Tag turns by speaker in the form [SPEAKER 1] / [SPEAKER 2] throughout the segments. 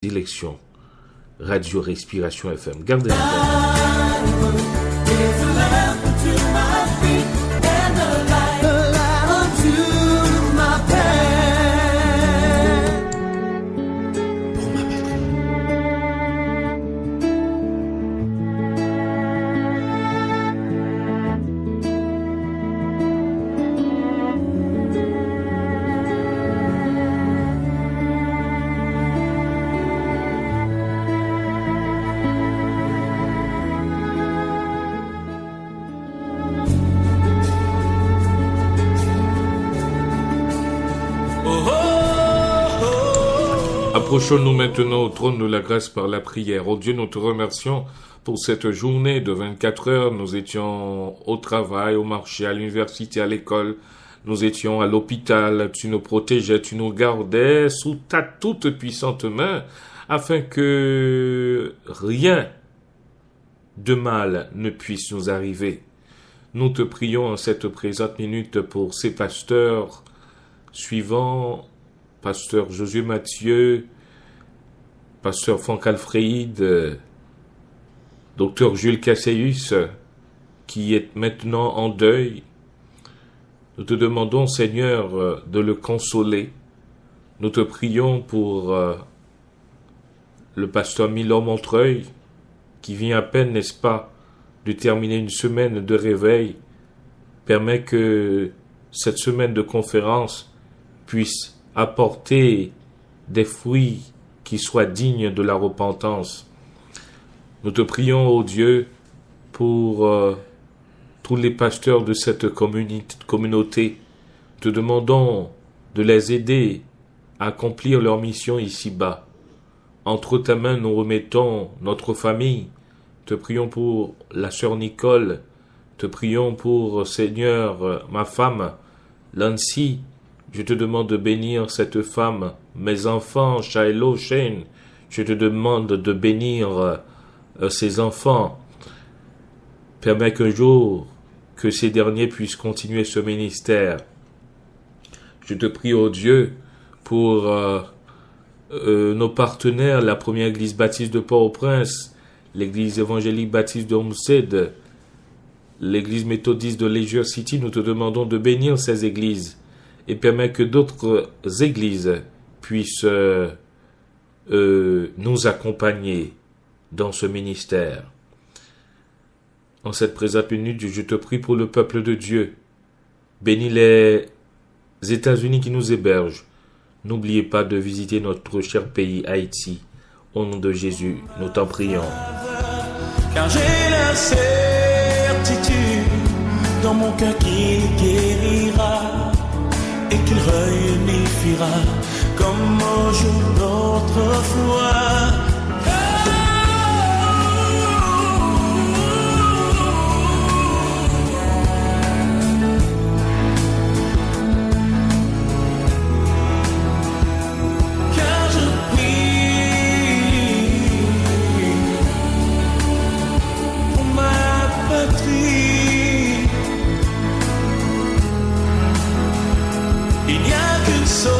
[SPEAKER 1] Élections, Radio Respiration FM. Gardez-la. Approchons-nous maintenant au trône de la grâce par la prière. Oh Dieu, nous te remercions pour cette journée de 24 heures. Nous étions au travail, au marché, à l'université, à l'école. Nous étions à l'hôpital. Tu nous protégeais, tu nous gardais sous ta toute puissante main afin que rien de mal ne puisse nous arriver. Nous te prions en cette présente minute pour ces pasteurs suivants, pasteur Josué Mathieu, pasteur Franck Alfreïd, docteur Jules Casséus, qui est maintenant en deuil. Nous te demandons, Seigneur, de le consoler. Nous te prions pour le pasteur Milor Montreuil, qui vient à peine, n'est-ce pas, de terminer une semaine de réveil. Permets que cette semaine de conférence puisse apporter des fruits qui soient dignes de la repentance. Nous te prions, ô Dieu, pour tous les pasteurs de cette communauté. Te demandons de les aider à accomplir leur mission ici-bas. Entre ta main, nous remettons notre famille. Te prions pour la sœur Nicole. Te prions pour, Seigneur, ma femme, Lancy. Je te demande de bénir cette femme, mes enfants, Shiloh, Shane. Je te demande de bénir ces enfants. Permets qu'un jour, que ces derniers puissent continuer ce ministère. Je te prie, ô Dieu, pour nos partenaires, la première église baptiste de Port-au-Prince, l'église évangélique baptiste de Homestead, l'église méthodiste de Leisure City. Nous te demandons de bénir ces églises et permet que d'autres églises puissent nous accompagner dans ce ministère. En cette présente minute, je te prie pour le peuple de Dieu. Bénis les États-Unis qui nous hébergent. N'oubliez pas de visiter notre cher pays Haïti. Au nom de Jésus, nous t'en prions.
[SPEAKER 2] Car j'ai la certitude dans mon cœur qu'il guérira et qu'il réunifiera comme au jour d'autrefois. Car je prie pour ma patrie. Il n'y a qu'une solution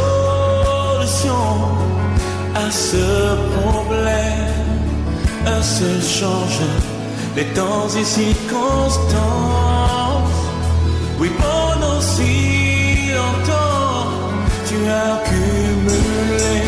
[SPEAKER 2] à ce problème, un seul change les temps et circonstances. Oui, pendant si longtemps, tu as accumulé.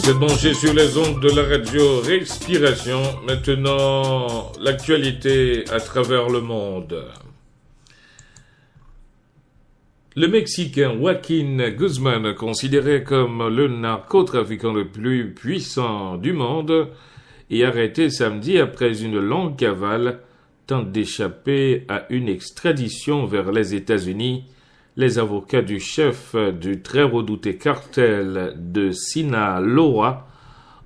[SPEAKER 1] Vous êtes branchés sur les ondes de la radio Respiration. Maintenant, l'actualité à travers le monde. Le Mexicain Joaquín Guzmán, considéré comme le narcotrafiquant le plus puissant du monde, est arrêté samedi après une longue cavale, tente d'échapper à une extradition vers les États-Unis. Les avocats du chef du très redouté cartel de Sinaloa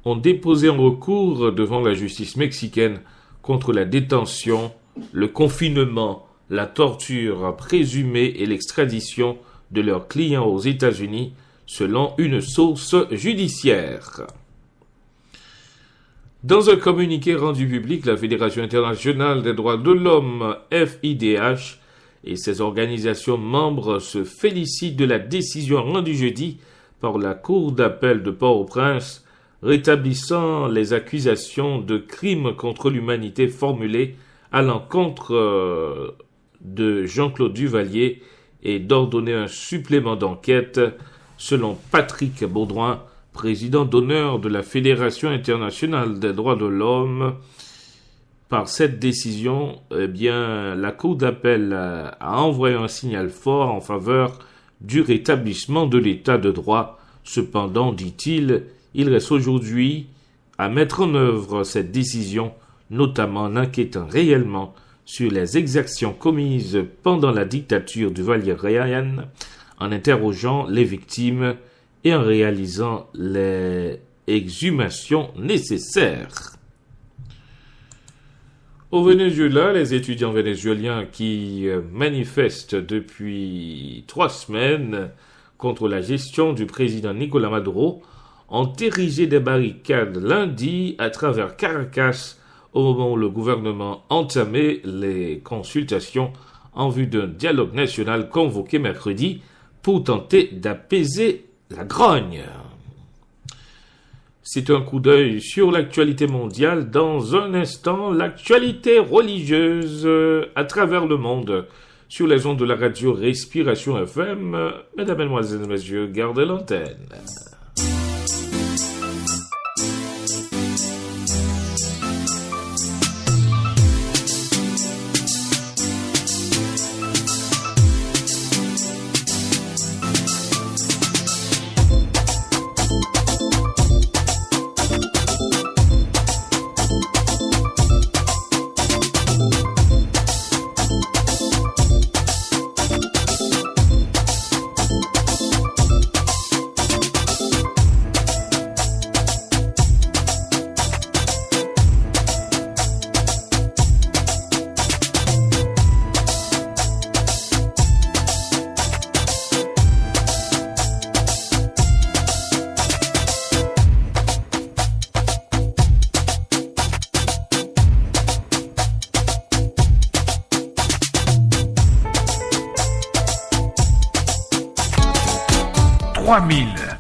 [SPEAKER 1] ont déposé un recours devant la justice mexicaine contre la détention, le confinement, la torture présumée et l'extradition de leurs clients aux États-Unis, selon une source judiciaire. Dans un communiqué rendu public, la Fédération internationale des droits de l'homme, FIDH, et ses organisations membres se félicitent de la décision rendue jeudi par la Cour d'appel de Port-au-Prince, rétablissant les accusations de crimes contre l'humanité formulées à l'encontre de Jean-Claude Duvalier et d'ordonner un supplément d'enquête, selon Patrick Baudouin, président d'honneur de la Fédération internationale des droits de l'homme. Par cette décision, la Cour d'appel a envoyé un signal fort en faveur du rétablissement de l'état de droit. Cependant, dit-il, il reste aujourd'hui à mettre en œuvre cette décision, notamment en enquêtant réellement sur les exactions commises pendant la dictature du Valérien, en interrogeant les victimes et en réalisant les exhumations nécessaires. Au Venezuela, les étudiants vénézuéliens qui manifestent depuis 3 semaines contre la gestion du président Nicolás Maduro ont érigé des barricades lundi à travers Caracas au moment où le gouvernement entamait les consultations en vue d'un dialogue national convoqué mercredi pour tenter d'apaiser la grogne. C'est un coup d'œil sur l'actualité mondiale. Dans un instant, l'actualité religieuse à travers le monde sur les ondes de la radio Respiration FM. Mesdames, Mesdemoiselles, Messieurs, gardez l'antenne.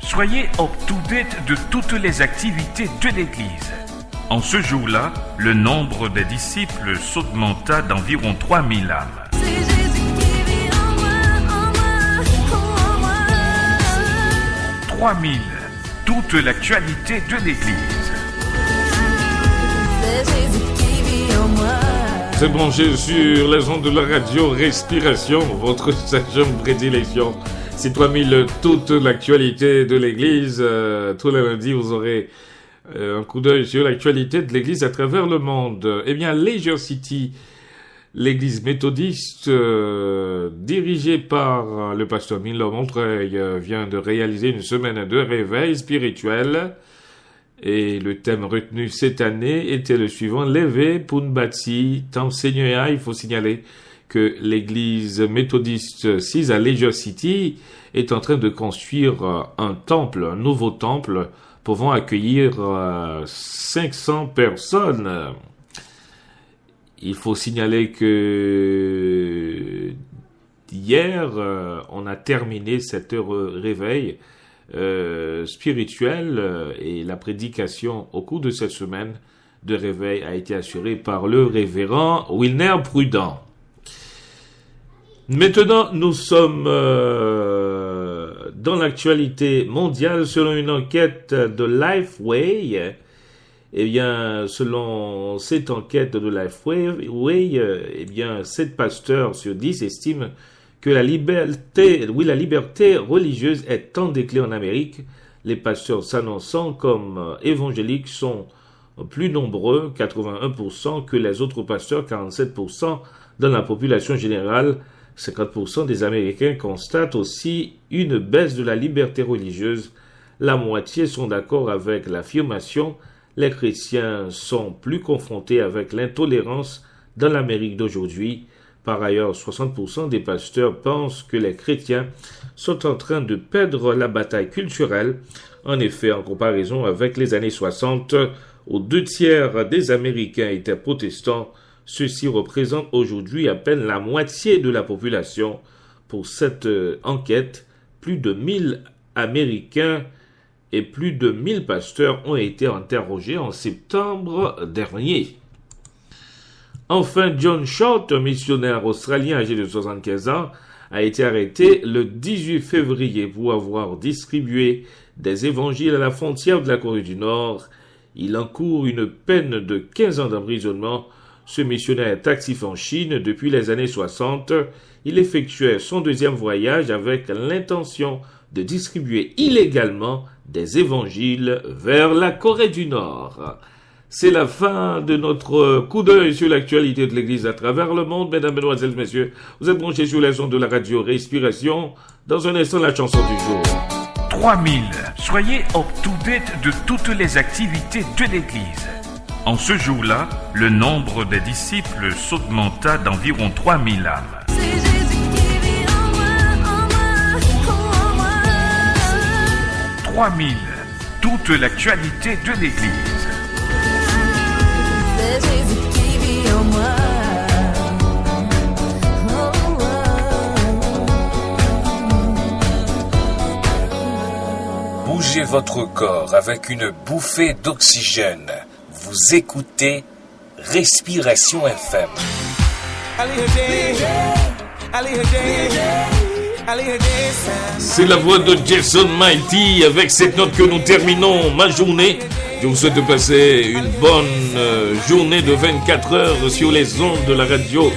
[SPEAKER 3] Soyez up-to-date de toutes les activités de l'Église. En ce jour-là, le nombre des disciples s'augmenta d'environ 3000 âmes. 3000, toute l'actualité de l'Église.
[SPEAKER 1] C'est branché sur les ondes de la radio Respiration, votre station de prédilection. C'est 3000, toute l'actualité de l'Église. Tous les lundis, vous aurez un coup d'œil sur l'actualité de l'Église à travers le monde. Eh bien, Leisure City, l'Église méthodiste, dirigée par le pasteur Milo Montreuil, vient de réaliser une semaine de réveil spirituel. Et le thème retenu cette année était le suivant, Levé Punbatsi Tamsenyea. Il faut signaler que l'église méthodiste 6 à Leisure City est en train de construire un temple, un nouveau temple, pouvant accueillir 500 personnes. Il faut signaler que hier, on a terminé cette heure réveil spirituel et la prédication au cours de cette semaine de réveil a été assurée par le révérend Wilner Prudent. Maintenant, nous sommes dans l'actualité mondiale selon une enquête de Lifeway. Eh bien, selon cette enquête de Lifeway, eh bien, 7 pasteurs sur 10 estiment que la liberté religieuse est en déclin en Amérique. Les pasteurs s'annonçant comme évangéliques sont plus nombreux, 81%, que les autres pasteurs, 47% dans la population générale. 50% des Américains constatent aussi une baisse de la liberté religieuse la moitié sont d'accord avec l'affirmation. Les chrétiens sont plus confrontés avec l'intolérance dans l'Amérique d'aujourd'hui. Par ailleurs, 60% des pasteurs pensent que les chrétiens sont en train de perdre la bataille culturelle. En effet, en comparaison avec les années 60, où 2/3 des Américains étaient protestants, ceux-ci représentent aujourd'hui à peine la moitié de la population. Pour cette enquête, plus de 1000 Américains et plus de 1000 pasteurs ont été interrogés en septembre dernier. Enfin, John Short, un missionnaire australien âgé de 75 ans, a été arrêté le 18 février pour avoir distribué des évangiles à la frontière de la Corée du Nord. Il encourt une peine de 15 ans d'emprisonnement. Ce missionnaire est actif en Chine depuis les années 60. Il effectuait son deuxième voyage avec l'intention de distribuer illégalement des évangiles vers la Corée du Nord. C'est la fin de notre coup d'œil sur l'actualité de l'Église à travers le monde. Mesdames, Mesdemoiselles, Messieurs, vous êtes branchés sur les ondes de la radio Respiration. Dans un instant, la chanson du jour.
[SPEAKER 3] 3000. Soyez up-to-date de toutes les activités de l'Église. En ce jour-là, le nombre des disciples s'augmenta d'environ 3000 âmes. 3000. Toute l'actualité de l'Église.
[SPEAKER 4] Bougez votre corps avec une bouffée d'oxygène. Vous écoutez Respiration FM.
[SPEAKER 1] C'est la voix de Jason Mighty. Avec cette note que nous terminons ma journée. Je vous souhaite de passer une bonne journée de 24 heures sur les ondes de la radio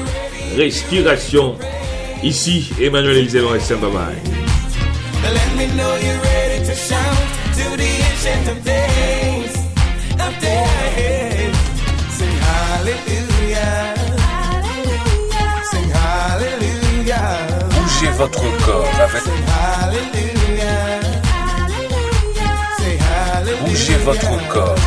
[SPEAKER 1] Respiration. Ici, Emmanuel Eliseo. Bye bye.
[SPEAKER 2] Let me know you're ready to shout to the ancient of days, of days. Sing hallelujah, hallelujah. Sing hallelujah.
[SPEAKER 4] Bougez votre corps avec.
[SPEAKER 2] Sing hallelujah, hallelujah. Say hallelujah.
[SPEAKER 4] Bougez votre corps.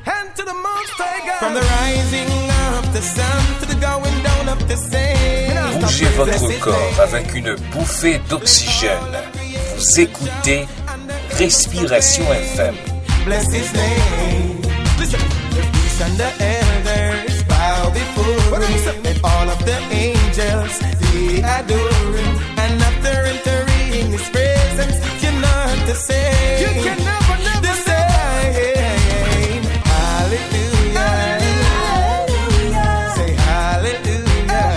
[SPEAKER 2] Hand to the Most High God. From the rising of the sun to the going down of the same.
[SPEAKER 4] Bougez votre corps avec une bouffée d'oxygène. Vous écoutez Respiration FM.
[SPEAKER 2] Bless his name. Listen. The priests and the elders bow before him, and all of the angels they adore him. And after entering his presence, you know what to say. You can never the same. Hallelujah. Hallelujah. Say hallelujah.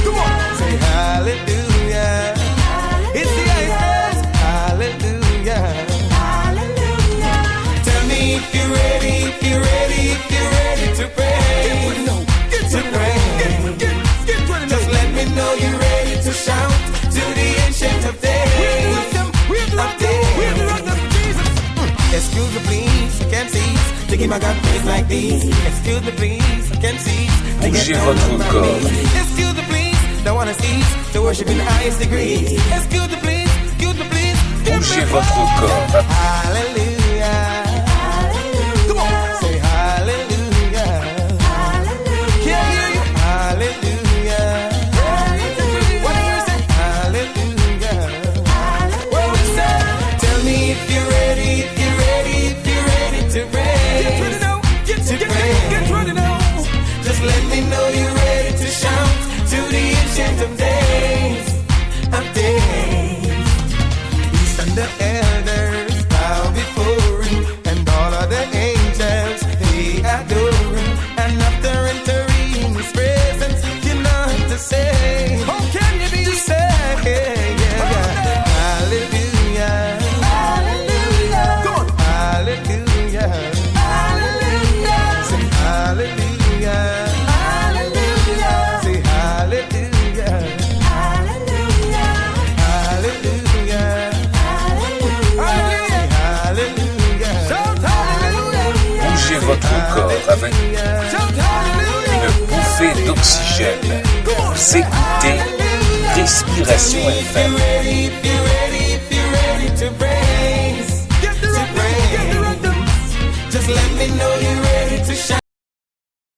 [SPEAKER 2] Come on, say hallelujah. It's the highest. Hallelujah. Tell me if you're ready, if you're ready, if you're ready to pray. To pray. Just let me know you're ready to shout to the ancient of days. Excuse me please, I can't cease to give my God praise like this. Excuse me please, I can't cease to
[SPEAKER 4] Bougez
[SPEAKER 2] get down
[SPEAKER 4] votre
[SPEAKER 2] on my
[SPEAKER 4] corps.
[SPEAKER 2] knees. Excuse me please, don't wanna cease to worship in the highest degree. Excuse me please, give
[SPEAKER 4] Bougez
[SPEAKER 2] me
[SPEAKER 4] votre corps.
[SPEAKER 2] hallelujah. Come on, say hallelujah. Can't hear you. Hallelujah. What do you say? Hallelujah. What we say? Tell me if you're ready, if you're ready, if you're ready to pray. Get ready now. Get ready now. Just let me know you're ready to shout to the ancient of days. Of days. Beast and the elders bow before him, and all of the angels they adore him. And after entering his presence, you know what to say. How can you be saved? Yeah. Hallelujah. Hallelujah. Come on. Hallelujah. Hallelujah. Say hallelujah. Hallelujah. Say hallelujah. Hallelujah. Hallelujah. Hallelujah. Hallelujah. Shout hallelujah.
[SPEAKER 4] Bougez votre corps avec
[SPEAKER 2] Shout hallelujah.
[SPEAKER 4] une bouffée d'oxygène. Vous écoutez Respiration FM.
[SPEAKER 2] If you're ready, if you're ready, if you're ready. to praise. Get the rhythm, get the rhythm. Just let me know you're